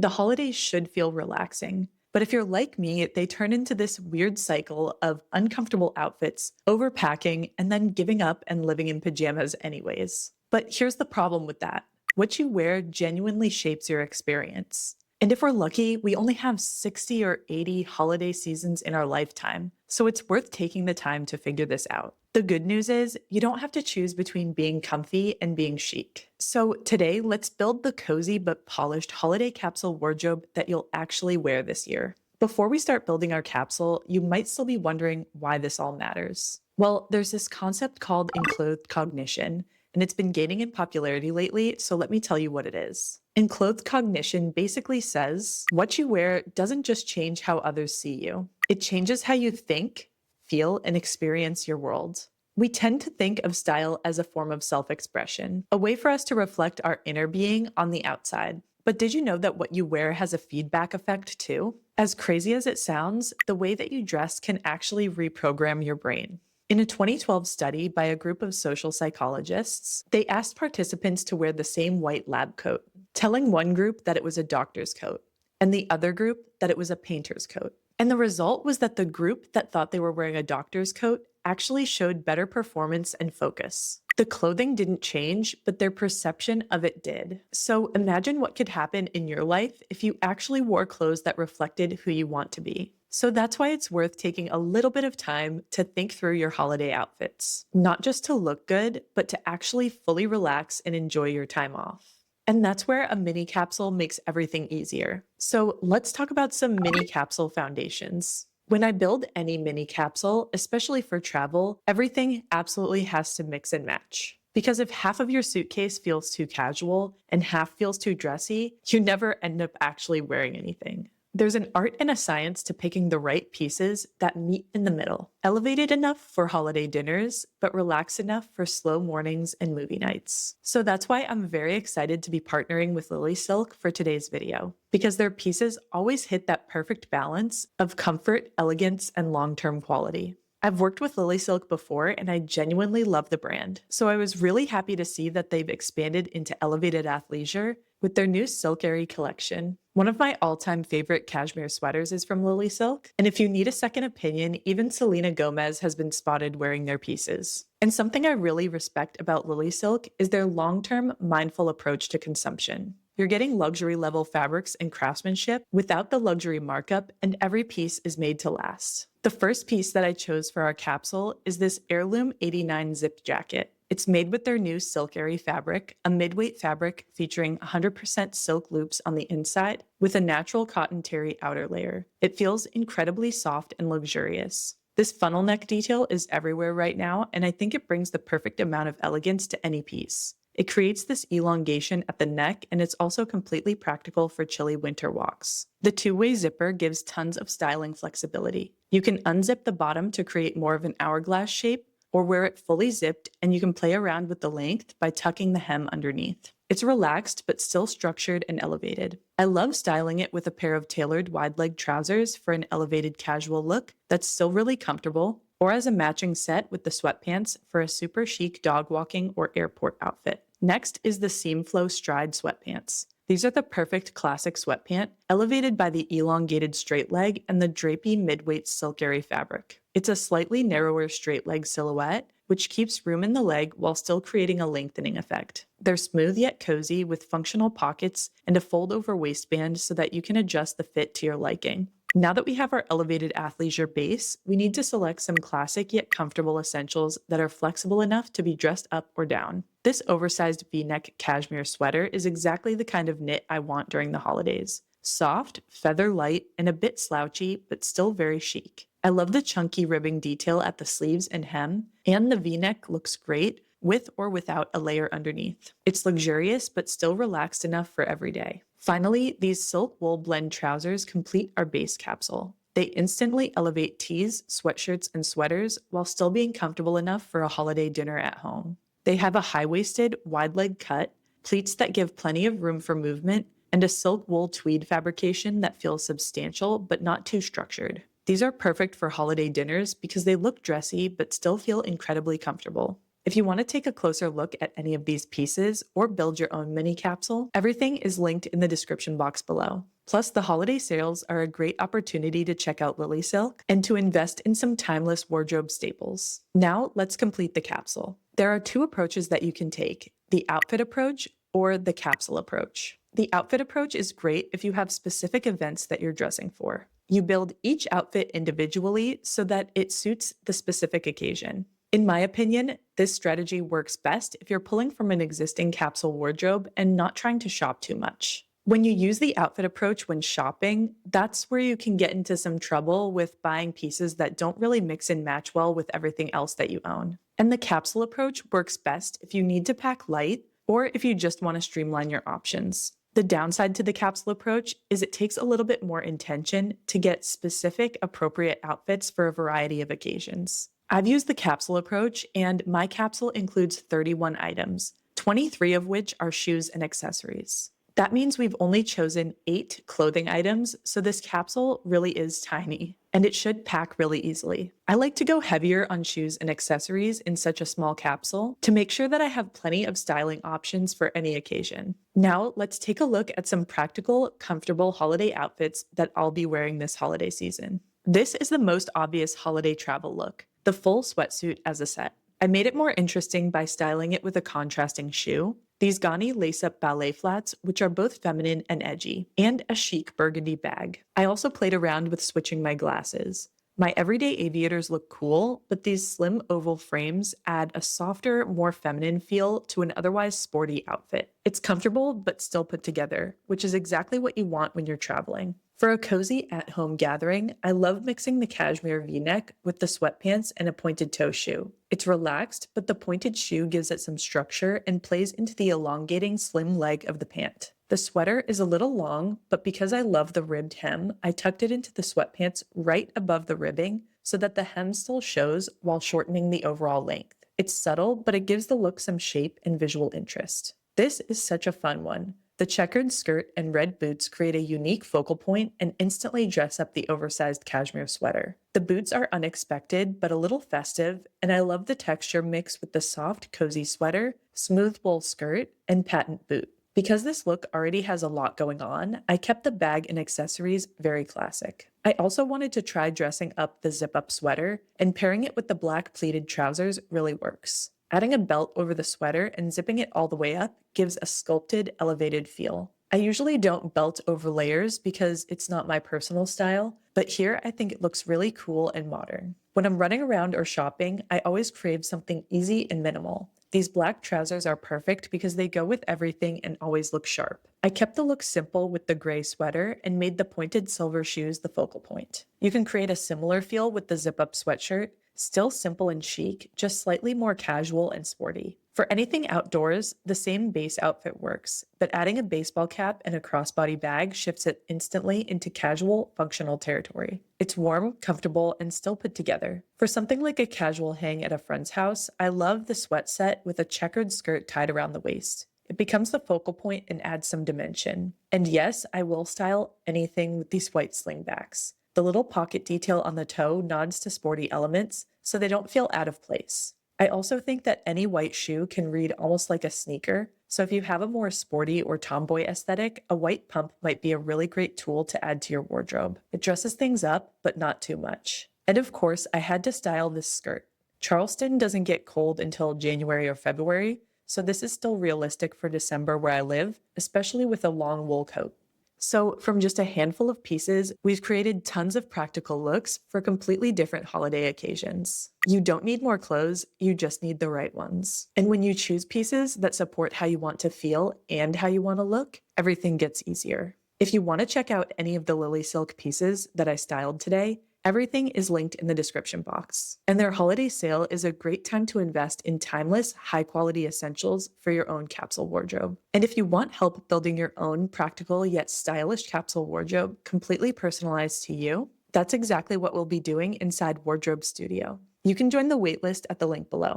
The holidays should feel relaxing. But if you're like me, they turn into this weird cycle of uncomfortable outfits, overpacking, and then giving up and living in pajamas anyways. But here's the problem with that. What you wear genuinely shapes your experience. And if we're lucky, we only have 60 or 80 holiday seasons in our lifetime, so it's worth taking the time to figure this out. The good news is, you don't have to choose between being comfy and being chic. So today, let's build the cozy but polished holiday capsule wardrobe that you'll actually wear this year. Before we start building our capsule, you might still be wondering why this all matters. Well, there's this concept called enclothed cognition, and it's been gaining in popularity lately, so let me tell you what it is. Enclothed cognition basically says what you wear doesn't just change how others see you. It changes how you think, feel, and experience your world. We tend to think of style as a form of self-expression, a way for us to reflect our inner being on the outside. But did you know that what you wear has a feedback effect too? As crazy as it sounds, the way that you dress can actually reprogram your brain. In a 2012 study by a group of social psychologists, they asked participants to wear the same white lab coat, telling one group that it was a doctor's coat, and the other group that it was a painter's coat. And the result was that the group that thought they were wearing a doctor's coat actually showed better performance and focus. The clothing didn't change, but their perception of it did. So imagine what could happen in your life if you actually wore clothes that reflected who you want to be. So that's why it's worth taking a little bit of time to think through your holiday outfits. Not just to look good, but to actually fully relax and enjoy your time off. And that's where a mini capsule makes everything easier. So let's talk about some mini capsule foundations. When I build any mini capsule, especially for travel, everything absolutely has to mix and match. Because if half of your suitcase feels too casual and half feels too dressy, you never end up actually wearing anything. There's an art and a science to picking the right pieces that meet in the middle. Elevated enough for holiday dinners, but relaxed enough for slow mornings and movie nights. So that's why I'm very excited to be partnering with LILYSILK for today's video, because their pieces always hit that perfect balance of comfort, elegance, and long-term quality. I've worked with LILYSILK before and I genuinely love the brand, so I was really happy to see that they've expanded into elevated athleisure with their new SILKERRY collection. One of my all-time favorite cashmere sweaters is from LILYSILK, and if you need a second opinion, even Selena Gomez has been spotted wearing their pieces. And something I really respect about LILYSILK is their long-term, mindful approach to consumption. You're getting luxury-level fabrics and craftsmanship without the luxury markup, and every piece is made to last. The first piece that I chose for our capsule is this Heirloom 89 zip jacket. It's made with their new SILKERRY fabric, a mid-weight fabric featuring 100% silk loops on the inside with a natural cotton terry outer layer. It feels incredibly soft and luxurious. This funnel neck detail is everywhere right now, and I think it brings the perfect amount of elegance to any piece. It creates this elongation at the neck, and it's also completely practical for chilly winter walks. The two-way zipper gives tons of styling flexibility. You can unzip the bottom to create more of an hourglass shape, or wear it fully zipped, and you can play around with the length by tucking the hem underneath. It's relaxed, but still structured and elevated. I love styling it with a pair of tailored wide-leg trousers for an elevated casual look that's still really comfortable, or as a matching set with the sweatpants for a super chic dog walking or airport outfit. Next is the Seam Flow Stride sweatpants. These are the perfect classic sweatpant, elevated by the elongated straight leg and the drapey mid-weight SILKERRY fabric. It's a slightly narrower straight leg silhouette, which keeps room in the leg while still creating a lengthening effect. They're smooth yet cozy with functional pockets and a fold-over waistband so that you can adjust the fit to your liking. Now that we have our elevated athleisure base, we need to select some classic yet comfortable essentials that are flexible enough to be dressed up or down. This oversized V-neck cashmere sweater is exactly the kind of knit I want during the holidays. Soft, feather light, and a bit slouchy, but still very chic. I love the chunky ribbing detail at the sleeves and hem, and the V-neck looks great with or without a layer underneath. It's luxurious, but still relaxed enough for every day. Finally, these silk wool blend trousers complete our base capsule. They instantly elevate tees, sweatshirts, and sweaters while still being comfortable enough for a holiday dinner at home. They have a high-waisted, wide-leg cut, pleats that give plenty of room for movement, and a silk wool tweed fabrication that feels substantial but not too structured. These are perfect for holiday dinners because they look dressy but still feel incredibly comfortable. If you want to take a closer look at any of these pieces or build your own mini capsule, everything is linked in the description box below. Plus, the holiday sales are a great opportunity to check out LILYSILK and to invest in some timeless wardrobe staples. Now, let's complete the capsule. There are two approaches that you can take, the outfit approach or the capsule approach. The outfit approach is great if you have specific events that you're dressing for. You build each outfit individually so that it suits the specific occasion. In my opinion, this strategy works best if you're pulling from an existing capsule wardrobe and not trying to shop too much. When you use the outfit approach when shopping, that's where you can get into some trouble with buying pieces that don't really mix and match well with everything else that you own. And the capsule approach works best if you need to pack light or if you just want to streamline your options. The downside to the capsule approach is it takes a little bit more intention to get specific, appropriate outfits for a variety of occasions. I've used the capsule approach, and my capsule includes 31 items, 23 of which are shoes and accessories. That means we've only chosen 8 clothing items, so this capsule really is tiny, and it should pack really easily. I like to go heavier on shoes and accessories in such a small capsule to make sure that I have plenty of styling options for any occasion. Now, let's take a look at some practical, comfortable holiday outfits that I'll be wearing this holiday season. This is the most obvious holiday travel look, the full sweatsuit as a set. I made it more interesting by styling it with a contrasting shoe, these Gani lace-up ballet flats, which are both feminine and edgy, and a chic burgundy bag. I also played around with switching my glasses. My everyday aviators look cool, but these slim oval frames add a softer, more feminine feel to an otherwise sporty outfit. It's comfortable, but still put together, which is exactly what you want when you're traveling. For a cozy at-home gathering, I love mixing the cashmere v-neck with the sweatpants and a pointed toe shoe. It's relaxed, but the pointed shoe gives it some structure and plays into the elongating slim leg of the pant. The sweater is a little long, but because I love the ribbed hem, I tucked it into the sweatpants right above the ribbing so that the hem still shows while shortening the overall length. It's subtle, but it gives the look some shape and visual interest. This is such a fun one. The checkered skirt and red boots create a unique focal point and instantly dress up the oversized cashmere sweater. The boots are unexpected but a little festive, and I love the texture mixed with the soft, cozy sweater, smooth wool skirt, and patent boot. Because this look already has a lot going on, I kept the bag and accessories very classic. I also wanted to try dressing up the zip-up sweater, and pairing it with the black pleated trousers really works. Adding a belt over the sweater and zipping it all the way up gives a sculpted, elevated feel. I usually don't belt over layers because it's not my personal style, but here I think it looks really cool and modern. When I'm running around or shopping, I always crave something easy and minimal. These black trousers are perfect because they go with everything and always look sharp. I kept the look simple with the gray sweater and made the pointed silver shoes the focal point. You can create a similar feel with the zip-up sweatshirt, still simple and chic, just slightly more casual and sporty. For anything outdoors, the same base outfit works, but adding a baseball cap and a crossbody bag shifts it instantly into casual, functional territory. It's warm, comfortable, and still put together. For something like a casual hang at a friend's house, I love the sweat set with a checkered skirt tied around the waist. It becomes the focal point and adds some dimension. And yes, I will style anything with these white slingbacks. The little pocket detail on the toe nods to sporty elements, so they don't feel out of place. I also think that any white shoe can read almost like a sneaker, so if you have a more sporty or tomboy aesthetic, a white pump might be a really great tool to add to your wardrobe. It dresses things up, but not too much. And of course, I had to style this skirt. Charleston doesn't get cold until January or February, so this is still realistic for December where I live, especially with a long wool coat. So from just a handful of pieces, we've created tons of practical looks for completely different holiday occasions. You don't need more clothes, you just need the right ones. And when you choose pieces that support how you want to feel and how you want to look, everything gets easier. If you want to check out any of the LILYSILK pieces that I styled today, everything is linked in the description box. And their holiday sale is a great time to invest in timeless, high-quality essentials for your own capsule wardrobe. And if you want help building your own practical yet stylish capsule wardrobe completely personalized to you, that's exactly what we'll be doing inside Wardrobe Studio. You can join the waitlist at the link below.